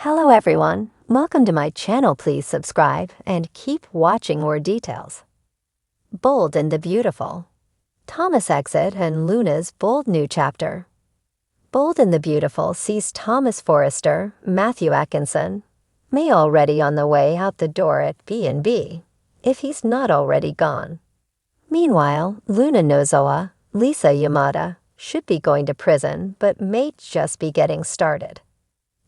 Hello everyone, welcome to my channel. Please subscribe and keep watching more details. Bold and the Beautiful. Thomas exit and Luna's bold new chapter. Bold and the Beautiful sees Thomas Forrester, Matthew Atkinson, may already on the way out the door at B&B, if he's not already gone. Meanwhile, Luna Nozowa, Lisa Yamada, should be going to prison but may just be getting started.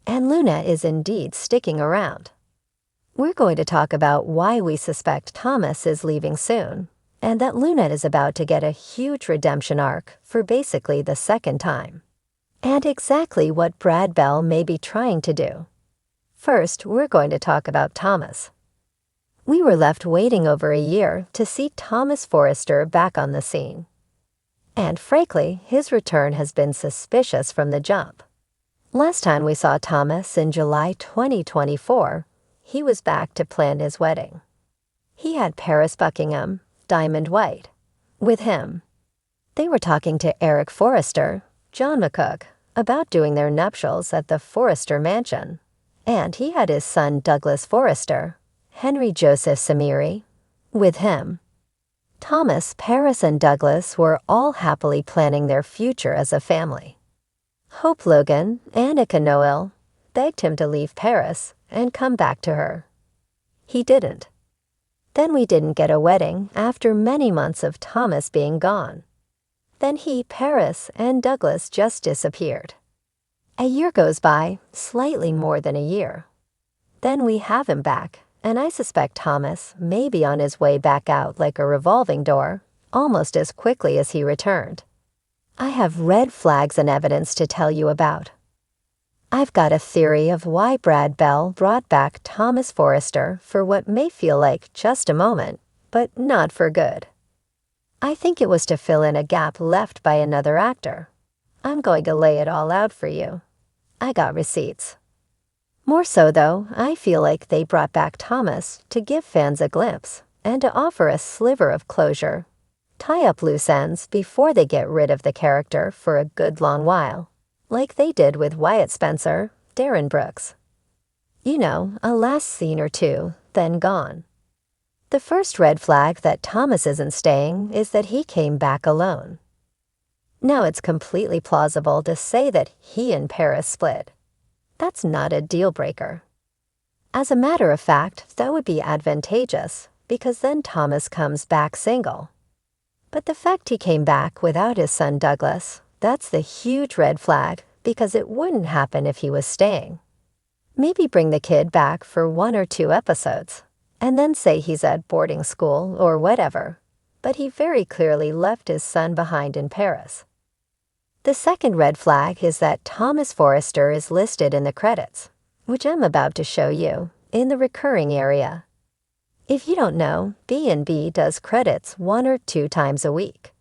And Luna is indeed sticking around. We're going to talk about why we suspect Thomas is leaving soon, and that Luna is about to get a huge redemption arc for basically the second time, and exactly what Brad Bell may be trying to do. First, we're going to talk about Thomas. We were left waiting over a year to see Thomas Forrester back on the scene. And frankly, his return has been suspicious from the jump. Last time we saw Thomas in July 2024, he was back to plan his wedding. He had Paris Buckingham, Diamond White, with him. They were talking to Eric Forrester, John McCook, about doing their nuptials at the Forrester mansion. And he had his son Douglas Forrester, Henry Joseph Samiri, with him. Thomas, Paris, and Douglas were all happily planning their future as a family. Hope Logan, Annika Noel, begged him to leave Paris and come back to her. He didn't. Then we didn't get a wedding after many months of Thomas being gone. Then he, Paris, and Douglas just disappeared. A year goes by, slightly more than a year. Then we have him back, and I suspect Thomas may be on his way back out like a revolving door, almost as quickly as he returned. I have red flags and evidence to tell you about. I've got a theory of why Brad Bell brought back Thomas Forrester for what may feel like just a moment, but not for good. I think it was to fill in a gap left by another actor. I'm going to lay it all out for you. I got receipts. More so though, I feel like they brought back Thomas to give fans a glimpse and to offer a sliver of closure. Tie up loose ends before they get rid of the character for a good long while, like they did with Wyatt Spencer, Darren Brooks. You know, a last scene or two, then gone. The first red flag that Thomas isn't staying is that he came back alone. Now it's completely plausible to say that he and Paris split. That's not a deal breaker. As a matter of fact, that would be advantageous because then Thomas comes back single. But the fact he came back without his son Douglas, that's the huge red flag because it wouldn't happen if he was staying. Maybe bring the kid back for 1 or 2 episodes, and then say he's at boarding school or whatever, but he very clearly left his son behind in Paris. The second red flag is that Thomas Forrester is listed in the credits, which I'm about to show you, in the recurring area. If you don't know, B&B does credits 1 or 2 times a week.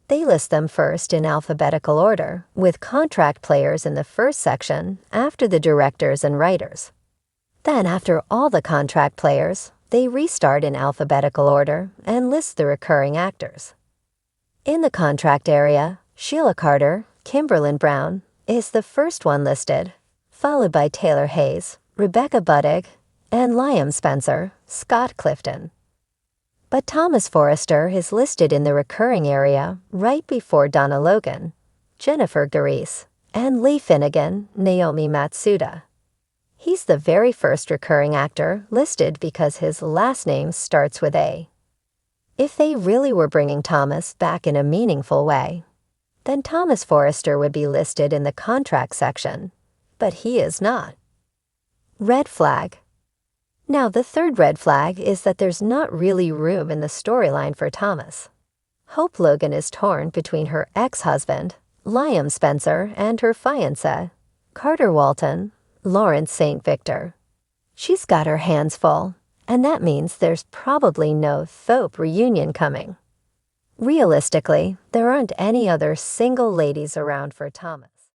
They list them first in alphabetical order, with contract players in the first section after the directors and writers. Then after all the contract players, they restart in alphabetical order and list the recurring actors. In the contract area, Sheila Carter, Kimberlyn Brown, is the first one listed, followed by Taylor Hayes, Rebecca Buddig, and Liam Spencer, Scott Clifton. But Thomas Forrester is listed in the recurring area right before Donna Logan, Jennifer Gareis, and Lee Finnegan, Naomi Matsuda. He's the very first recurring actor listed because his last name starts with A. If they really were bringing Thomas back in a meaningful way, then Thomas Forrester would be listed in the contract section, but he is not. Red flag. Now, the third red flag is that there's not really room in the storyline for Thomas. Hope Logan is torn between her ex-husband, Liam Spencer, and her fiancé, Carter Walton, Lawrence St. Victor. She's got her hands full, and that means there's probably no Thope reunion coming. Realistically, there aren't any other single ladies around for Thomas.